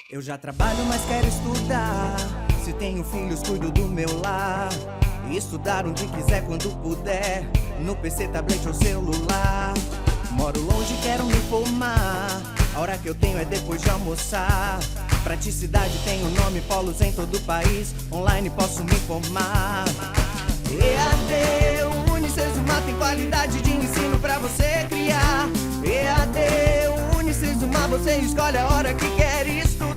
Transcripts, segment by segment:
Eu já trabalho, mas quero estudar. Se tenho filhos, cuido do meu lar. E estudar onde quiser, quando puder. No PC, tablet ou celular. Moro longe, quero me formar. A hora que eu tenho é depois de almoçar. Praticidade tem o nome, polos em todo o país. Online posso me formar. EAD, Unicesumar tem qualidade de ensino pra você criar. EAD, Unicesumar, você escolhe a hora que quer estudar.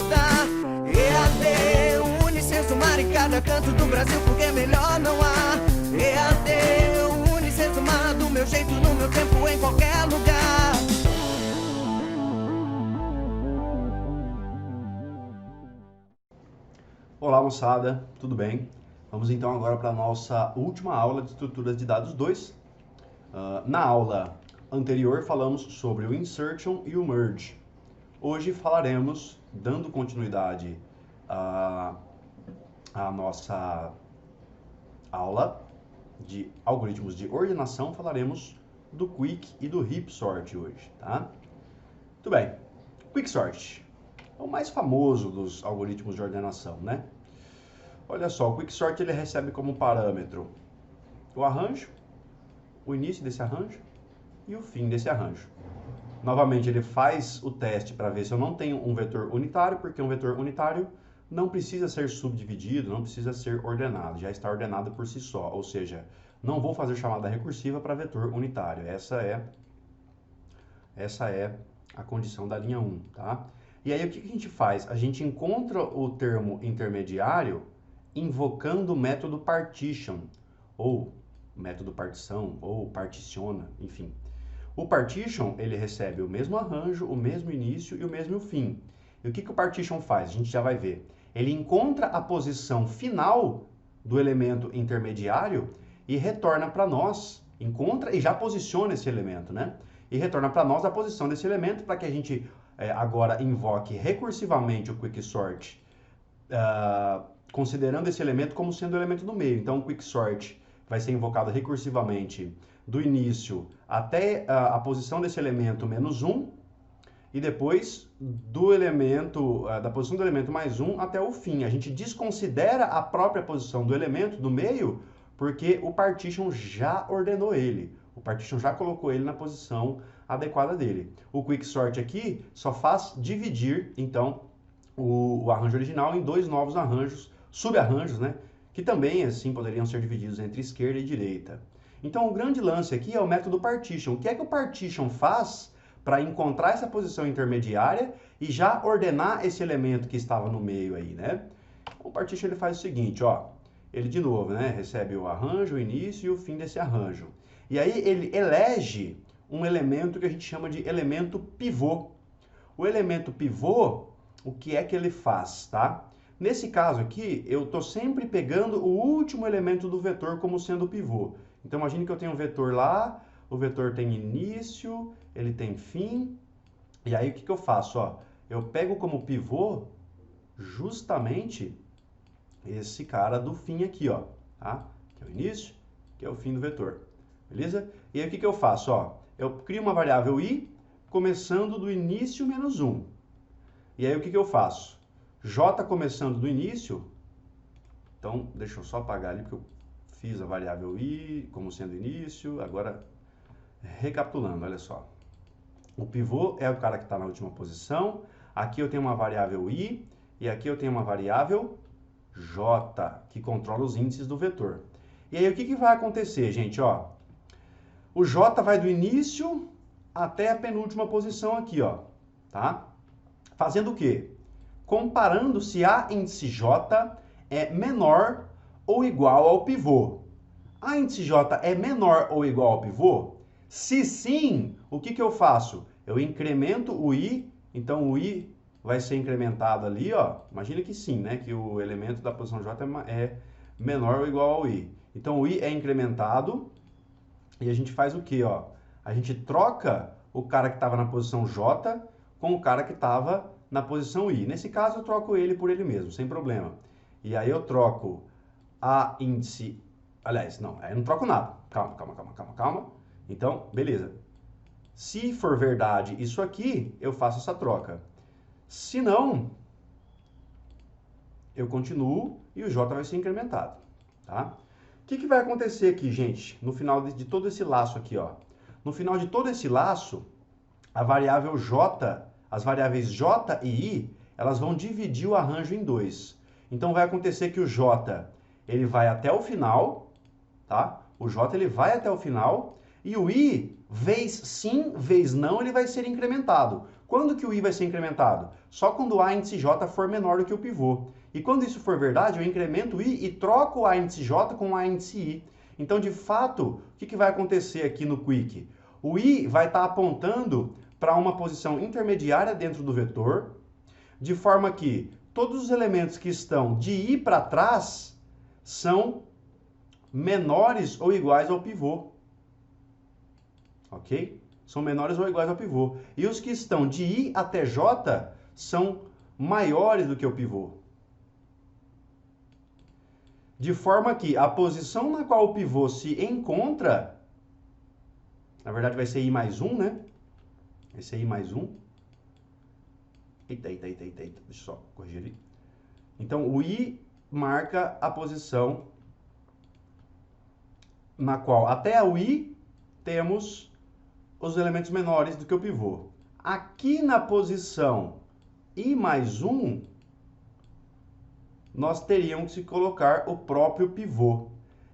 EAD, Unicesumar em cada canto do Brasil, porque melhor não há. EAD, Unicesumar, do meu jeito, no meu tempo, em qualquer lugar. Olá, moçada, tudo bem? Vamos então agora para a nossa última aula de estruturas de dados 2. Na aula anterior falamos sobre o insertion e o merge. Hoje falaremos, dando continuidade à nossa aula de algoritmos de ordenação, falaremos do quick e do heap sort hoje, tá? Muito bem, quick sort é o mais famoso dos algoritmos de ordenação, né? Olha só, o quicksort ele recebe como parâmetro o arranjo, o início desse arranjo e o fim desse arranjo. Novamente, ele faz o teste para ver se eu não tenho um vetor unitário, porque um vetor unitário não precisa ser subdividido, não precisa ser ordenado, já está ordenado por si só. Ou seja, não vou fazer chamada recursiva para vetor unitário. Essa é a condição da linha 1, tá? E aí o que a gente faz? A gente encontra o termo intermediário invocando o método partition, ou método partição, ou particiona, enfim. O partition, ele recebe o mesmo arranjo, o mesmo início e o mesmo fim. E o que o partition faz? A gente já vai ver. Ele encontra a posição final do elemento intermediário e retorna para nós, encontra e já posiciona esse elemento, né? E retorna para nós a posição desse elemento para que a gente agora invoque recursivamente o quicksort, considerando esse elemento como sendo o elemento do meio. Então, o quicksort vai ser invocado recursivamente do início até a posição desse elemento menos 1, e depois do elemento, da posição do elemento mais 1 até o fim. A gente desconsidera a própria posição do elemento do meio, porque o partition já ordenou ele. O partition já colocou ele na posição adequada dele. O quicksort aqui só faz dividir, então, o arranjo original em dois novos arranjos, subarranjos, né? Que também, assim, poderiam ser divididos entre esquerda e direita. Então, o grande lance aqui é o método partition. O que é que o partition faz para encontrar essa posição intermediária e já ordenar esse elemento que estava no meio aí, né? O partition ele faz o seguinte, ó. Ele, de novo, né? Recebe o arranjo, o início e o fim desse arranjo. E aí ele elege um elemento que a gente chama de elemento pivô. O elemento pivô, o que é que ele faz, tá? Nesse caso aqui, eu estou sempre pegando o último elemento do vetor como sendo o pivô. Então, imagine que eu tenho um vetor lá, o vetor tem início, ele tem fim, e aí o que eu faço? Ó, eu pego como pivô justamente esse cara do fim aqui, ó, tá? Que é o início, que é o fim do vetor, beleza? E aí o que eu faço? Ó, eu crio uma variável i, começando do início menos 1. E aí o que eu faço? J começando do início, então deixa eu só apagar ali porque eu fiz a variável i como sendo início, agora recapitulando, olha só. O pivô é o cara que está na última posição, aqui eu tenho uma variável i e aqui eu tenho uma variável j, que controla os índices do vetor. E aí o que vai acontecer, gente? Ó, o j vai do início até a penúltima posição aqui, ó, tá? Fazendo o quê? Comparando se a índice j é menor ou igual ao pivô. A índice j é menor ou igual ao pivô? Se sim, o que eu faço? Eu incremento o i, então o i vai ser incrementado ali, ó. Imagina que sim, né? Que o elemento da posição j é menor ou igual ao i. Então o i é incrementado e a gente faz o quê, ó? A gente troca o cara que estava na posição j com o cara que estava na posição i. Nesse caso, eu troco ele por ele mesmo, sem problema. E aí eu troco a índice... Aliás, não, aí eu não troco nada. Calma. Então, beleza. Se for verdade isso aqui, eu faço essa troca. Se não, eu continuo e o J vai ser incrementado, tá? O que vai acontecer aqui, gente, no final de todo esse laço aqui, ó? No final de todo esse laço, a variável J, as variáveis J e I, elas vão dividir o arranjo em dois. Então vai acontecer que o J, ele vai até o final, tá? O J, ele vai até o final, e o I, vez sim, vez não, ele vai ser incrementado. Quando que o I vai ser incrementado? Só quando o A índice J for menor do que o pivô. E quando isso for verdade, eu incremento o I e troco o A índice J com o A índice I. Então, de fato, o que vai acontecer aqui no Quick? O I vai estar apontando para uma posição intermediária dentro do vetor, de forma que todos os elementos que estão de I para trás são menores ou iguais ao pivô. Ok? São menores ou iguais ao pivô. E os que estão de I até J são maiores do que o pivô. De forma que a posição na qual o pivô se encontra, na verdade vai ser I mais 1, né? Vai ser I mais 1. Eita. Deixa eu só corrigir ali. Então, o I marca a posição na qual até o I temos os elementos menores do que o pivô. Aqui na posição I mais 1, nós teríamos que colocar o próprio pivô.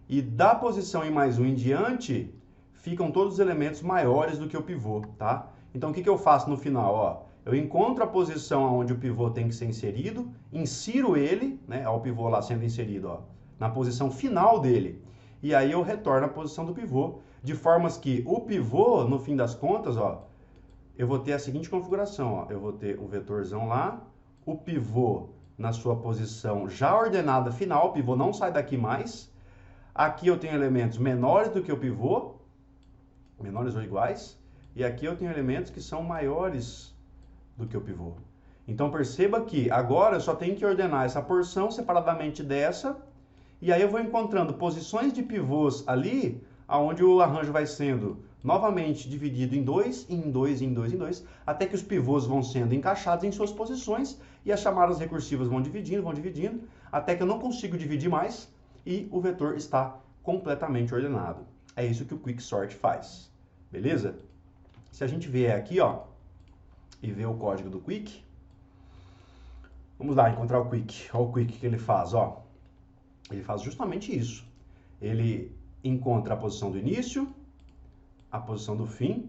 E da posição I mais 1 em diante, ficam todos os elementos maiores do que o pivô, tá? Então, o que eu faço no final? Ó, eu encontro a posição onde o pivô tem que ser inserido, insiro ele, né, o pivô lá sendo inserido, ó, na posição final dele. E aí eu retorno à posição do pivô, de formas que o pivô, no fim das contas, ó, eu vou ter a seguinte configuração, ó, eu vou ter o vetorzão lá, o pivô na sua posição já ordenada final, o pivô não sai daqui mais. Aqui eu tenho elementos menores do que o pivô, menores ou iguais, e aqui eu tenho elementos que são maiores do que o pivô. Então perceba que agora eu só tenho que ordenar essa porção separadamente dessa, e aí eu vou encontrando posições de pivôs ali, onde o arranjo vai sendo novamente dividido em dois, até que os pivôs vão sendo encaixados em suas posições, e as chamadas recursivas vão dividindo, até que eu não consigo dividir mais, e o vetor está completamente ordenado. É isso que o Quicksort faz, beleza? Se a gente vier aqui, ó, e ver o código do Quick, vamos lá, encontrar o Quick. Olha o Quick que ele faz, ó. Ele faz justamente isso. Ele encontra a posição do início, a posição do fim,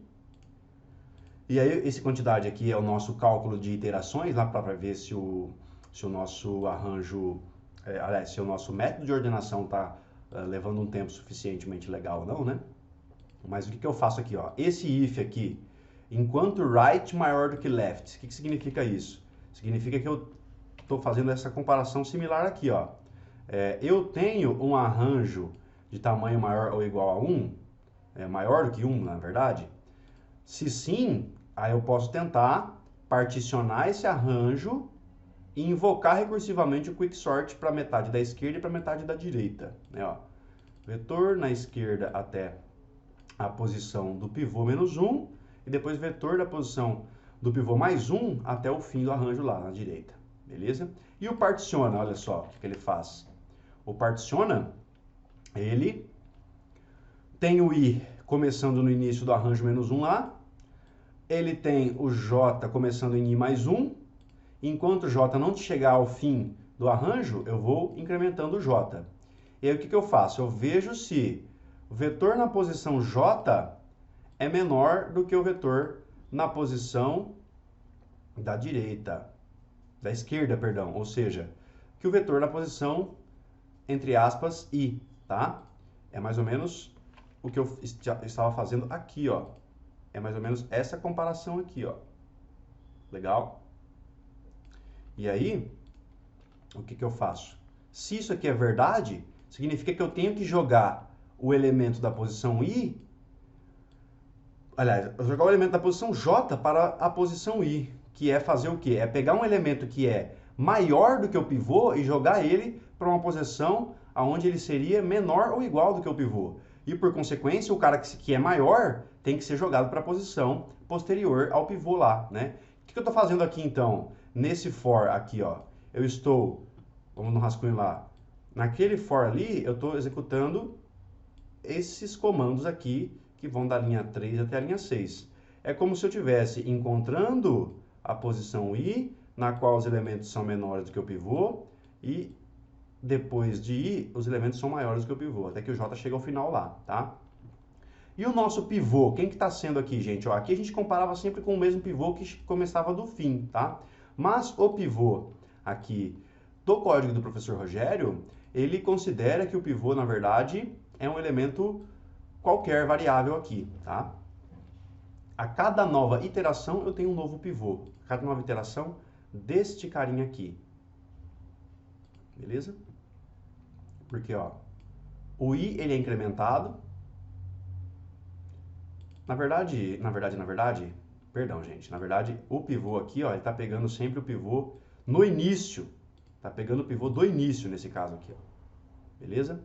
e aí essa quantidade aqui é o nosso cálculo de iterações, lá para ver se o nosso arranjo, aliás, se o nosso método de ordenação está levando um tempo suficientemente legal ou não, né? Mas o que eu faço aqui, ó? Esse if aqui, enquanto right maior do que left, o que significa isso? Significa que eu estou fazendo essa comparação similar aqui, ó. Eu tenho um arranjo de tamanho maior ou igual a 1, maior do que 1, na verdade. Se sim, aí eu posso tentar particionar esse arranjo e invocar recursivamente o Quicksort para metade da esquerda e para metade da direita, né, ó. Vetor na esquerda até a posição do pivô menos 1, e depois vetor da posição do pivô mais 1 até o fim do arranjo lá na direita, beleza? E o particiona, olha só o que ele faz. O particiona, ele tem o I começando no início do arranjo menos 1 lá, ele tem o J começando em I mais 1, enquanto o J não chegar ao fim do arranjo, eu vou incrementando o J. E aí o que eu faço? Eu vejo se o vetor na posição J é menor do que o vetor na posição da direita, da esquerda, perdão, ou seja, que o vetor na posição, entre aspas, I, tá? É mais ou menos o que eu estava fazendo aqui, ó. É mais ou menos essa comparação aqui, ó. Legal? E aí, o que eu faço? Se isso aqui é verdade, significa que eu tenho que jogar o elemento da posição I, aliás, jogar o elemento da posição J para a posição I, que é fazer o quê? É pegar um elemento que é maior do que o pivô e jogar ele para uma posição onde ele seria menor ou igual do que o pivô. E, por consequência, o cara que é maior tem que ser jogado para a posição posterior ao pivô lá, né? O que eu estou fazendo aqui, então? Nesse for aqui, ó, eu estou vamos no rascunho lá. Naquele for ali, eu estou executando esses comandos aqui, que vão da linha 3 até a linha 6. É como se eu estivesse encontrando a posição I, na qual os elementos são menores do que o pivô, e depois de I, os elementos são maiores do que o pivô, até que o J chega ao final lá, tá? E o nosso pivô, quem que está sendo aqui, gente? Ó, aqui a gente comparava sempre com o mesmo pivô que começava do fim, tá? Mas o pivô aqui do código do professor Rogério, ele considera que o pivô, na verdade, é um elemento qualquer variável aqui, tá? A cada nova iteração eu tenho um novo pivô. A cada nova iteração deste carinha aqui. Beleza? Porque, ó, o I, ele é incrementado. Na verdade, perdão, gente. Na verdade, o pivô aqui, ó, ele tá pegando sempre o pivô no início. Tá pegando o pivô do início, nesse caso aqui, ó. Beleza?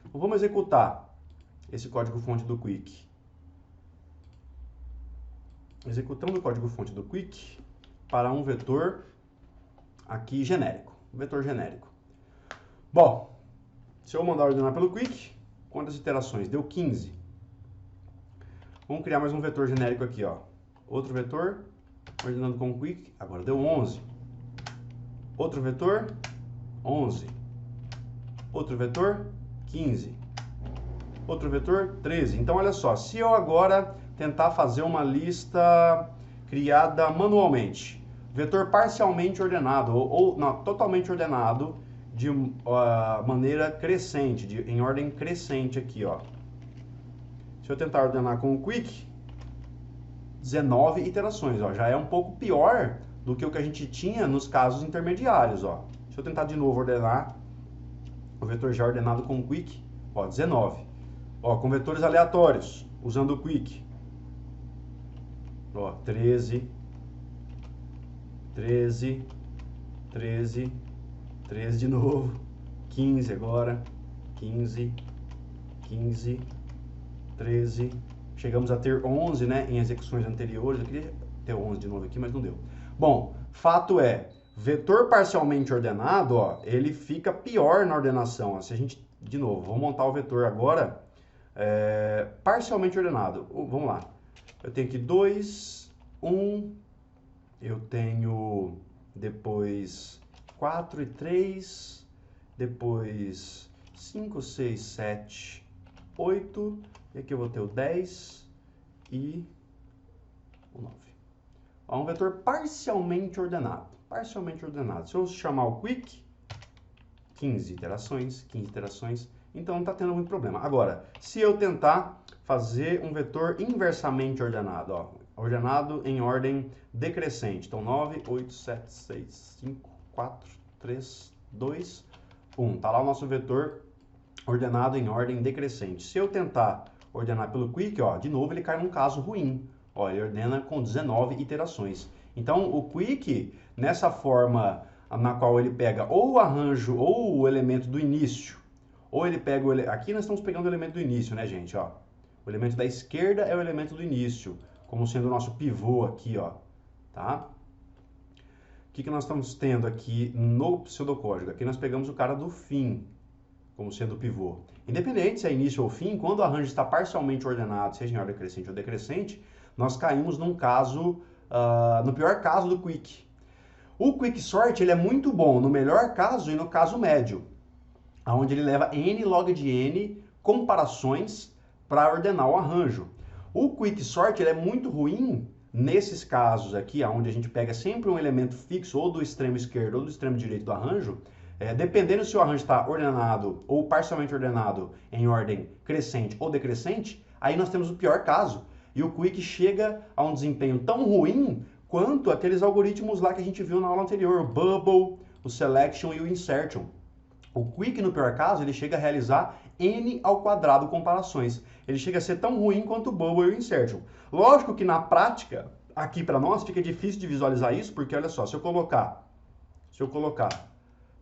Então, vamos executar esse código-fonte do Quick. Executando o código-fonte do Quick para um vetor aqui genérico. Um vetor genérico. Bom, se eu mandar ordenar pelo Quick, quantas iterações? Deu 15. Vamos criar mais um vetor genérico aqui, ó. Outro vetor, ordenando com o Quick, agora deu 11. Outro vetor, 11. Outro vetor, 15. Outro vetor, 13. Então, olha só, se eu agora tentar fazer uma lista criada manualmente, vetor parcialmente ordenado, ou não, totalmente ordenado, de maneira crescente, em ordem crescente aqui, ó. Se eu tentar ordenar com o Quick, 19 iterações, ó, já é um pouco pior do que o que a gente tinha nos casos intermediários, ó. Se eu tentar de novo ordenar o vetor já ordenado com o Quick, ó, 19. Ó, com vetores aleatórios, usando o Quick, ó, 13, 13, 13, 13 de novo, 15 agora, 15, 15, 13, chegamos a ter 11, né, em execuções anteriores. Eu queria ter 11 de novo aqui, mas não deu. Bom, fato é, vetor parcialmente ordenado, ó, ele fica pior na ordenação. Ó. Se a gente, de novo, vamos montar o vetor agora, parcialmente ordenado. Vamos lá. Eu tenho aqui 2, 1, eu tenho depois 4 e 3, depois 5, 6, 7, 8, e aqui eu vou ter o 10 e o 9. Ó, um vetor parcialmente ordenado. Parcialmente ordenado. Se eu chamar o Quick, 15 iterações, então não está tendo muito problema. Agora, se eu tentar fazer um vetor inversamente ordenado, ó, ordenado em ordem decrescente. Então, 9, 8, 7, 6, 5, 4, 3, 2, 1. Está lá o nosso vetor ordenado em ordem decrescente. Se eu tentar ordenar pelo Quick, ó, de novo ele cai num caso ruim. Ó, ele ordena com 19 iterações. Então, o Quick, nessa forma na qual ele pega ou o arranjo ou o elemento do início, ou ele pega o aqui nós estamos pegando o elemento do início, né, gente, ó. O elemento da esquerda é o elemento do início, como sendo o nosso pivô aqui, ó, tá? O que nós estamos tendo aqui no pseudocódigo? Aqui nós pegamos o cara do fim, como sendo o pivô. Independente se é início ou fim, quando o arranjo está parcialmente ordenado, seja em ordem crescente ou decrescente, nós caímos num caso, no pior caso do Quick. O Quicksort, ele é muito bom no melhor caso e no caso médio, onde ele leva n log de n comparações para ordenar o arranjo. O Quicksort, ele é muito ruim nesses casos aqui, onde a gente pega sempre um elemento fixo ou do extremo esquerdo ou do extremo direito do arranjo, dependendo se o arranjo está ordenado ou parcialmente ordenado em ordem crescente ou decrescente, aí nós temos o pior caso. E o Quick chega a um desempenho tão ruim quanto aqueles algoritmos lá que a gente viu na aula anterior, o Bubble, o Selection e o Insertion. O Quick, no pior caso, ele chega a realizar n ao quadrado comparações. Ele chega a ser tão ruim quanto o Bubble e o Insertion. Lógico que na prática, aqui para nós, fica difícil de visualizar isso, porque olha só, se eu colocar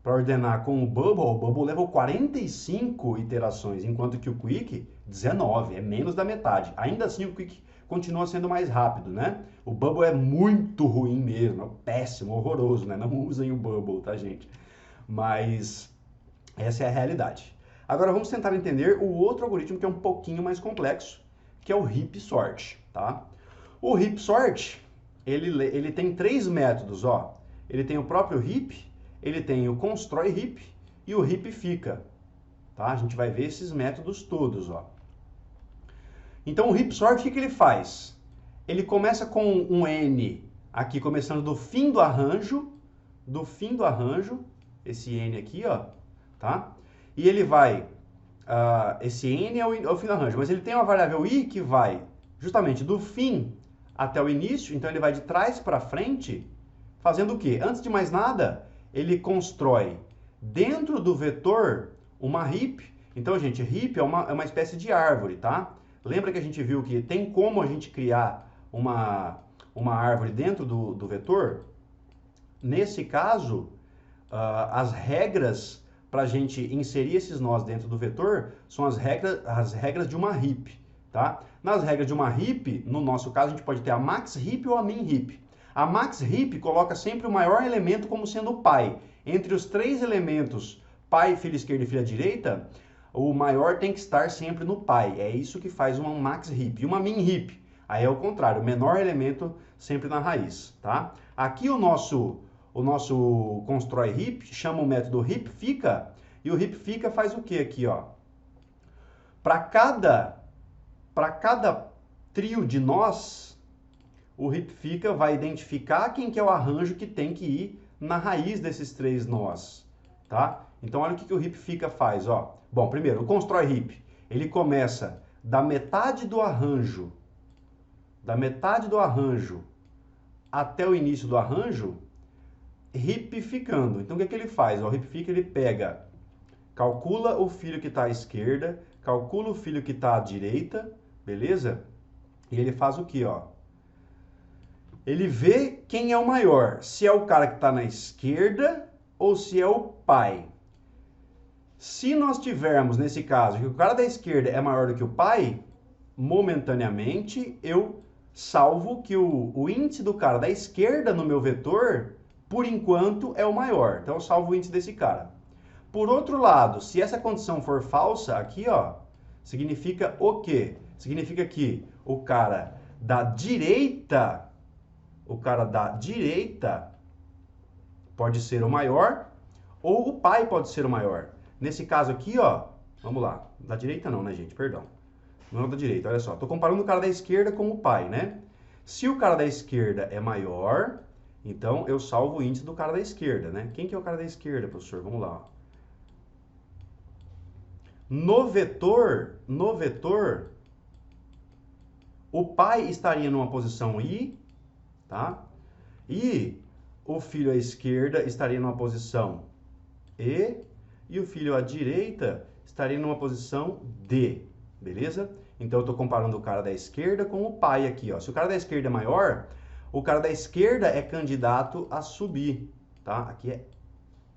para ordenar com o Bubble leva 45 iterações, enquanto que o Quick, 19, é menos da metade. Ainda assim, o Quick continua sendo mais rápido, né? O Bubble é muito ruim mesmo, é péssimo, horroroso, né? Não usem o Bubble, tá, gente? Mas essa é a realidade. Agora vamos tentar entender o outro algoritmo que é um pouquinho mais complexo, que é o heap sort, tá? O heap sort, ele tem 3 métodos, ó. Ele tem o próprio heap, ele tem o constrói heap e o heap fica, tá? A gente vai ver esses métodos todos, ó. Então o heap sort, o que ele faz? Ele começa com um n aqui, começando do fim do arranjo, esse n aqui, ó, tá? E ele vai, esse n é o fim do arranjo, mas ele tem uma variável i que vai justamente do fim até o início, então ele vai de trás para frente, fazendo o quê? Antes de mais nada, ele constrói dentro do vetor uma heap. Então, gente, heap é uma espécie de árvore, tá? Lembra que a gente viu que tem como a gente criar uma árvore dentro do vetor? Nesse caso, as regras para a gente inserir esses nós dentro do vetor são as regras de uma heap, tá? Nas regras de uma heap, no nosso caso, a gente pode ter a max heap ou a min heap. A max heap coloca sempre o maior elemento como sendo o pai. Entre os 3 elementos, pai, filha esquerda e filha direita, o maior tem que estar sempre no pai. É isso que faz uma max heap. E uma min heap, aí é o contrário, o menor elemento sempre na raiz, tá? Aqui o nosso constrói heap chama o método heap fica, e o heap fica faz o que aqui, ó? Para cada trio de nós, o heap fica vai identificar quem que é o arranjo que tem que ir na raiz desses 3 nós, tá? Então olha o que o heap fica faz, ó. Bom, primeiro, o constrói heap, ele começa da metade do arranjo até o início do arranjo, heapificando. Então o que ele faz? O heapifica, ele pega, calcula o filho que está à esquerda, calcula o filho que está à direita, beleza? E ele faz o que, ó? Ele vê quem é o maior, se é o cara que está na esquerda ou se é o pai. Se nós tivermos, nesse caso, que o cara da esquerda é maior do que o pai, momentaneamente eu salvo que o índice do cara da esquerda no meu vetor, por enquanto, é o maior. Então eu salvo o índice desse cara. Por outro lado, se essa condição for falsa, aqui, ó, significa o quê? Significa que o cara da direita pode ser o maior ou o pai pode ser o maior. Nesse caso aqui, ó, vamos lá, da direita não, né, gente? Perdão. Não é da direita, olha só. Tô comparando o cara da esquerda com o pai, né? Se o cara da esquerda é maior, então eu salvo o índice do cara da esquerda, né? Quem que é o cara da esquerda, professor? Vamos lá, ó. No vetor, o pai estaria numa posição I, tá? E o filho à esquerda estaria numa posição E o filho à direita estaria numa posição D, beleza? Então eu estou comparando o cara da esquerda com o pai aqui, ó. Se o cara da esquerda é maior, o cara da esquerda é candidato a subir, tá? Aqui é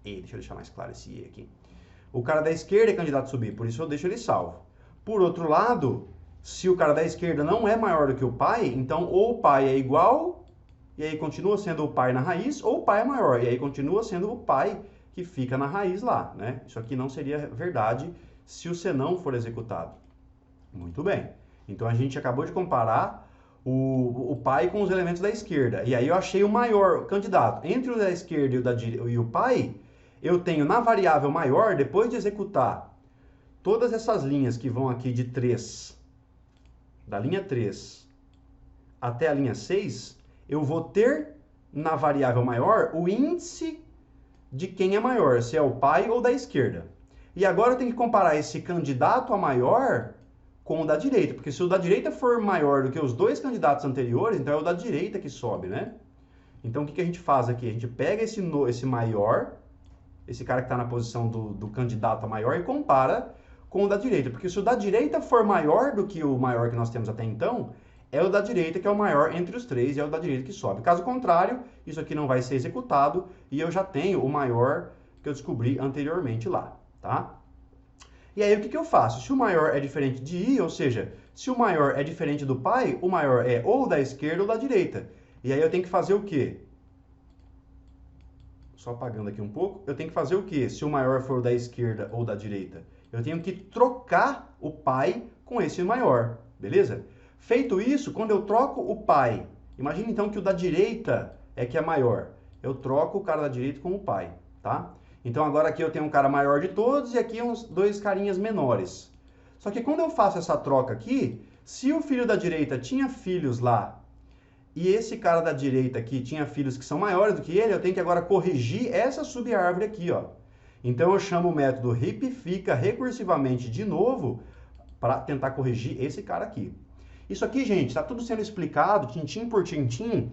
E, deixa eu deixar mais claro esse E aqui. O cara da esquerda é candidato a subir, por isso eu deixo ele salvo. Por outro lado, se o cara da esquerda não é maior do que o pai, então ou o pai é igual, e aí continua sendo o pai na raiz, ou o pai é maior, e aí continua sendo o pai que fica na raiz lá, né? Isso aqui não seria verdade se o senão for executado. Muito bem. Então a gente acabou de comparar o pai com os elementos da esquerda. E aí eu achei o maior candidato. Entre o da esquerda e o pai, eu tenho na variável maior, depois de executar todas essas linhas que vão aqui de 3, da linha 3 até a linha 6, eu vou ter na variável maior o índice de quem é maior, se é o pai ou da esquerda. E agora eu tenho que comparar esse candidato a maior com o da direita, porque se o da direita for maior do que os 2 candidatos anteriores, então é o da direita que sobe, né? Então o que a gente faz aqui? A gente pega esse maior, esse cara que está na posição do candidato a maior e compara com o da direita, porque se o da direita for maior do que o maior que nós temos até então, é o da direita que é o maior entre os 3 e é o da direita que sobe. Caso contrário, isso aqui não vai ser executado e eu já tenho o maior que eu descobri anteriormente lá, tá? E aí o que eu faço? Se o maior é diferente de I, ou seja, se o maior é diferente do pai, o maior é ou da esquerda ou da direita. E aí eu tenho que fazer o quê? só apagando aqui um pouco, eu tenho que fazer o quê? Se o maior for o da esquerda ou da direita? Eu tenho que trocar o pai com esse maior, beleza? Feito isso, quando eu troco o pai, imagine então que o da direita é que é maior. Eu troco o cara da direita com o pai, tá? Então agora aqui eu tenho um cara maior de todos e aqui uns dois carinhas menores. Só que quando eu faço essa troca aqui, se o filho da direita tinha filhos lá e esse cara da direita aqui tinha filhos que são maiores do que ele, eu tenho que agora corrigir essa subárvore aqui, ó. Então eu chamo o método ripifica recursivamente de novo para tentar corrigir esse cara aqui. Isso aqui, gente, está tudo sendo explicado, tintim por tintim,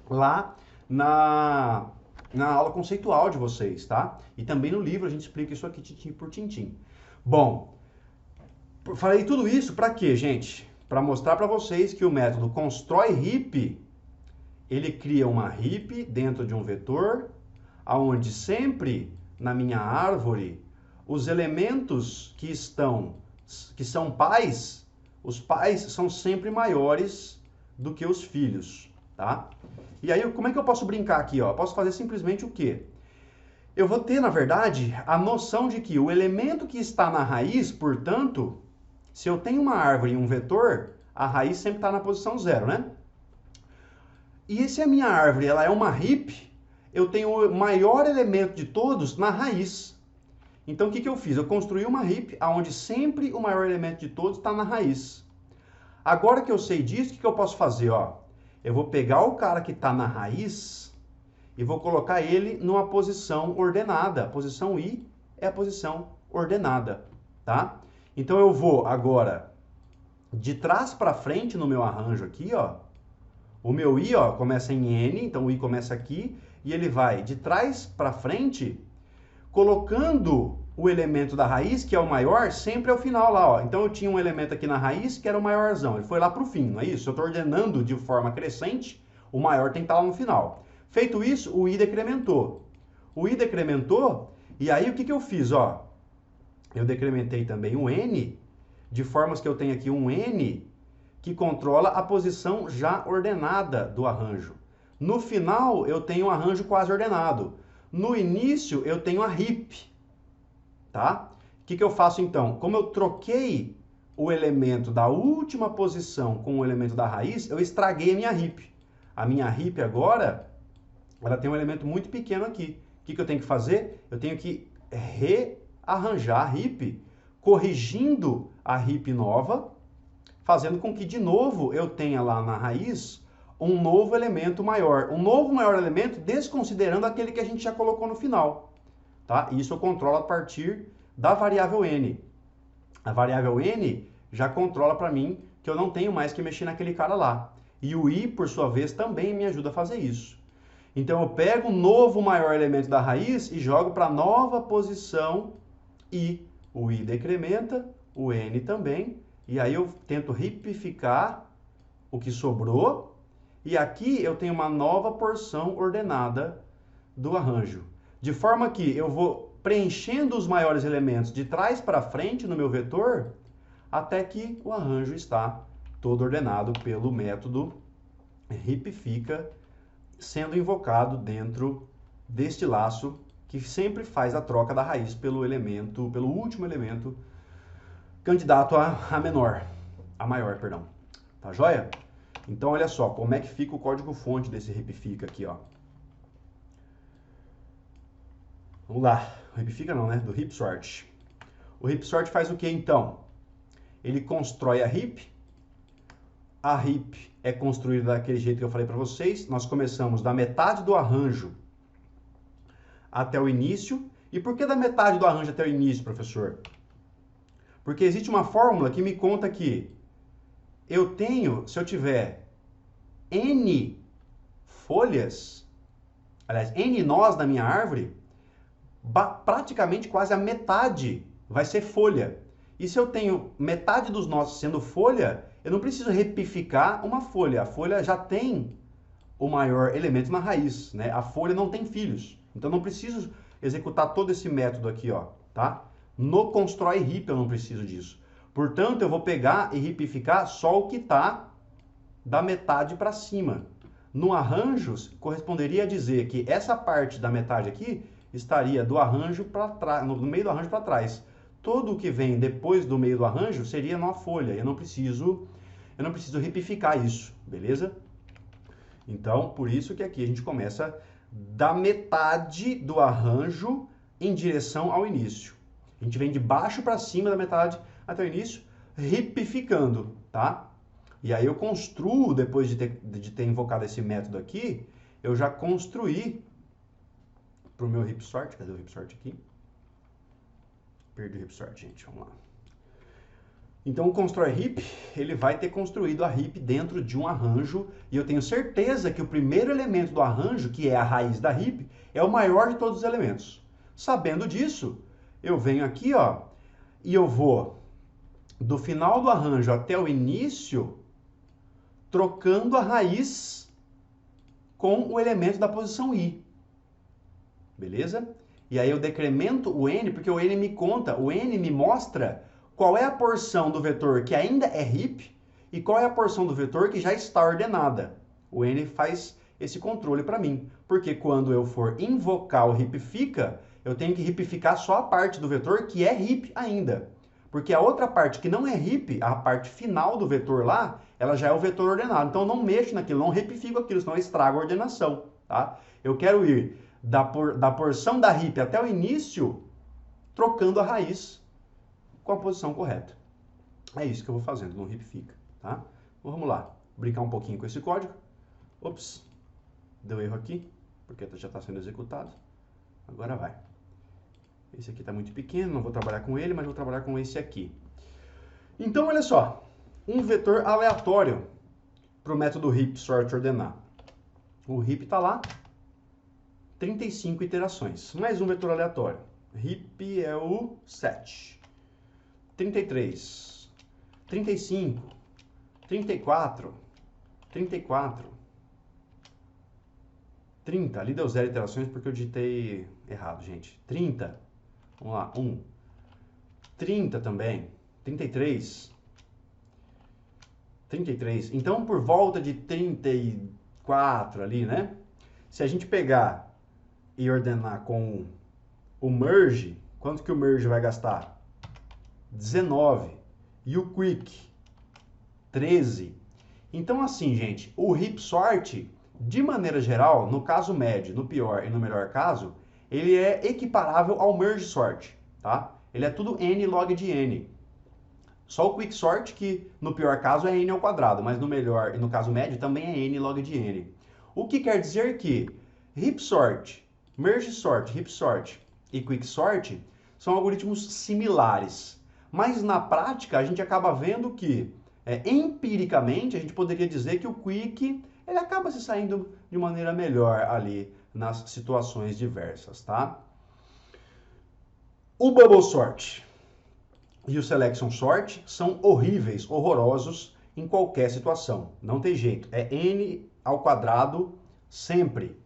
lá na aula conceitual de vocês, tá? E também no livro a gente explica isso aqui tintim por tintim. Bom, falei tudo isso para quê, gente? Para mostrar para vocês que o método constrói heap, ele cria uma heap dentro de um vetor, aonde sempre na minha árvore os elementos que são pais, os pais são sempre maiores do que os filhos, tá? E aí, como é que eu posso brincar aqui, ó? Eu posso fazer simplesmente o quê? Eu vou ter, na verdade, a noção de que o elemento que está na raiz, portanto, se eu tenho uma árvore e um vetor, a raiz sempre está na posição 0, né? E se a minha árvore ela é uma heap, eu tenho o maior elemento de todos na raiz. Então, o que eu fiz? Eu construí uma heap onde sempre o maior elemento de todos está na raiz. Agora que eu sei disso, o que eu posso fazer? Ó? Eu vou pegar o cara que está na raiz e vou colocar ele numa posição ordenada. A posição I é a posição ordenada, tá? Então, eu vou agora de trás para frente no meu arranjo aqui, ó. O meu I, ó, começa em N, então o I começa aqui e ele vai de trás para frente, colocando o elemento da raiz, que é o maior, sempre ao final lá, ó. Então eu tinha um elemento aqui na raiz que era o maiorzão, ele foi lá para o fim, não é isso? Eu estou ordenando de forma crescente, o maior tem que estar lá no final. Feito isso, o I decrementou. O I decrementou, e aí o que eu fiz, ó? Eu decrementei também o N, de formas que eu tenho aqui um N que controla a posição já ordenada do arranjo. No final, eu tenho um arranjo quase ordenado. No início, eu tenho a heap, tá? O que eu faço então? Como eu troquei o elemento da última posição com o elemento da raiz, eu estraguei a minha heap. A minha heap agora, ela tem um elemento muito pequeno aqui. O que eu tenho que fazer? Eu tenho que rearranjar a heap, corrigindo a heap nova, fazendo com que, de novo, eu tenha lá na raiz um novo elemento maior. Um novo maior elemento desconsiderando aquele que a gente já colocou no final. Tá? Isso eu controlo a partir da variável n. A variável n já controla para mim que eu não tenho mais que mexer naquele cara lá. E o i, por sua vez, também me ajuda a fazer isso. Então eu pego um novo maior elemento da raiz e jogo para a nova posição i. O i decrementa, o n também. E aí eu tento ripificar o que sobrou. E aqui eu tenho uma nova porção ordenada do arranjo. De forma que eu vou preenchendo os maiores elementos de trás para frente no meu vetor, até que o arranjo está todo ordenado pelo método ripifica, sendo invocado dentro deste laço que sempre faz a troca da raiz pelo último elemento candidato a menor, a maior, perdão. Tá joia? Então, olha só, como é que fica o código-fonte desse ripifica aqui, ó. Vamos lá. Ripifica não, né? Do heap-sort. O heap-sort faz o que, então? Ele constrói a heap. A heap é construída daquele jeito que eu falei para vocês. Nós começamos da metade do arranjo até o início. E por que da metade do arranjo até o início, professor? Porque existe uma fórmula que me conta que eu tenho, se eu tiver N folhas, aliás, N nós na minha árvore, praticamente quase a metade vai ser folha. E se eu tenho metade dos nós sendo folha, eu não preciso repificar uma folha. A folha já tem o maior elemento na raiz, né? A folha não tem filhos. Então eu não preciso executar todo esse método aqui, ó, tá? No constrói heap eu não preciso disso. Portanto, eu vou pegar e ripificar só o que está da metade para cima. no arranjo, corresponderia a dizer que essa parte da metade aqui estaria do arranjo para trás, no meio do arranjo para trás. Todo o que vem depois do meio do arranjo seria numa folha. Eu não preciso ripificar isso, beleza? Então, por isso que aqui a gente começa da metade do arranjo em direção ao início. A gente vem de baixo para cima da metade até o início, ripificando, tá? E aí eu construo, depois de ter invocado esse método aqui, eu já construí para o meu hip sort. Cadê o hip sort aqui? Perdi o hip sort, gente. Vamos lá. Então o constrói hip, ele vai ter construído a hip dentro de um arranjo, e eu tenho certeza que o primeiro elemento do arranjo, que é a raiz da hip, é o maior de todos os elementos. Sabendo disso, eu venho aqui, ó, e eu vou do final do arranjo até o início, trocando a raiz com o elemento da posição I. Beleza? E aí eu decremento o N, porque o N me conta, o N me mostra qual é a porção do vetor que ainda é hip e qual é a porção do vetor que já está ordenada. O N faz esse controle para mim, porque quando eu for invocar o hipifica, eu tenho que hipificar só a parte do vetor que é hip ainda. Porque a outra parte que não é hip, a parte final do vetor lá, ela já é o vetor ordenado. Então eu não mexo naquilo, não hipifico aquilo, senão eu estrago a ordenação, tá? Eu quero ir da porção da hip até o início, trocando a raiz com a posição correta. É isso que eu vou fazendo no hipifica, tá? Então, vamos lá, brincar um pouquinho com esse código. Ops, deu erro aqui, porque já está sendo executado. Agora vai. Esse aqui está muito pequeno, não vou trabalhar com ele, mas vou trabalhar com esse aqui. Então, olha só, um vetor aleatório para o método hip sort ordenar. O hip está lá, 35 iterações. Mais um vetor aleatório. Hip é o 7. 33, 35, 34, 34, 30. Ali deu 0 iterações porque eu digitei errado, gente. 30. Vamos lá, 1. 30 também. 33. 33. Então, por volta de 34 ali, né? Se a gente pegar e ordenar com o merge, quanto que o merge vai gastar? 19. E o quick? 13. Então, assim, gente, o hip sort, de maneira geral, no caso médio, no pior e no melhor caso, ele é equiparável ao merge sort, tá? Ele é tudo n log de n. Só o quick sort, que no pior caso é n ao quadrado, mas no melhor e no caso médio também é n log de n. O que quer dizer que hip sort, merge sort, hip sort e quick sort são algoritmos similares. Mas na prática a gente acaba vendo que, empiricamente, a gente poderia dizer que o quick ele acaba se saindo de maneira melhor ali nas situações diversas, tá? O bubble sort e o selection sort são horríveis, horrorosos em qualquer situação. Não tem jeito, é n ao quadrado sempre.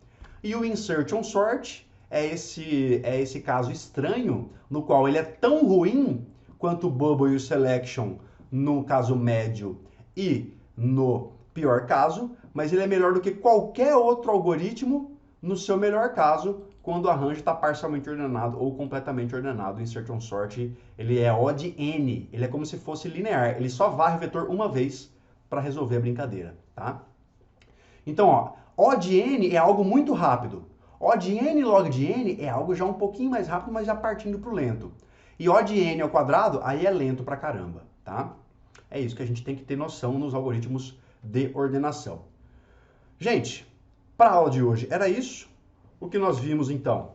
E o insertion sort é esse caso estranho, no qual ele é tão ruim quanto o bubble e o selection no caso médio e no pior caso, mas ele é melhor do que qualquer outro algoritmo no seu melhor caso, quando o arranjo está parcialmente ordenado ou completamente ordenado. O insertion sort, ele é O de n, ele é como se fosse linear, ele só varre o vetor uma vez para resolver a brincadeira, tá? Então, ó, O de n é algo muito rápido. O de n log de n é algo já um pouquinho mais rápido, mas já partindo para o lento. E O de n ao quadrado, aí é lento pra caramba, tá? É isso que a gente tem que ter noção nos algoritmos de ordenação. Gente, para a aula de hoje era isso. O que nós vimos então?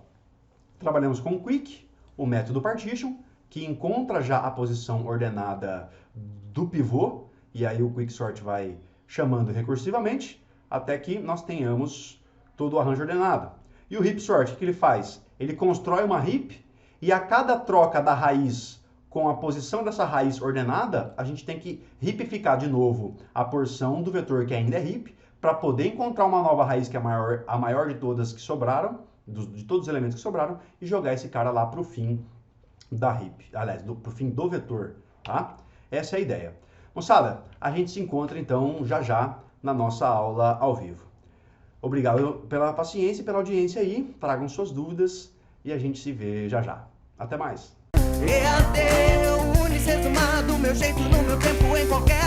Trabalhamos com o quick, o método partition, que encontra já a posição ordenada do pivô, e aí o quicksort vai chamando recursivamente, até que nós tenhamos todo o arranjo ordenado. E o heap sort, o que ele faz? Ele constrói uma heap, e a cada troca da raiz com a posição dessa raiz ordenada, a gente tem que hipificar de novo a porção do vetor que ainda é heap, para poder encontrar uma nova raiz que é a maior de todas que sobraram, de todos os elementos que sobraram, e jogar esse cara lá para o fim da heap, aliás, para o fim do vetor, tá? Essa é a ideia. Moçada, a gente se encontra então já já na nossa aula ao vivo. Obrigado pela paciência e pela audiência aí. Tragam suas dúvidas e a gente se vê já já. Até mais. EAD, Unicesumado, meu jeito, no meu tempo, em qualquer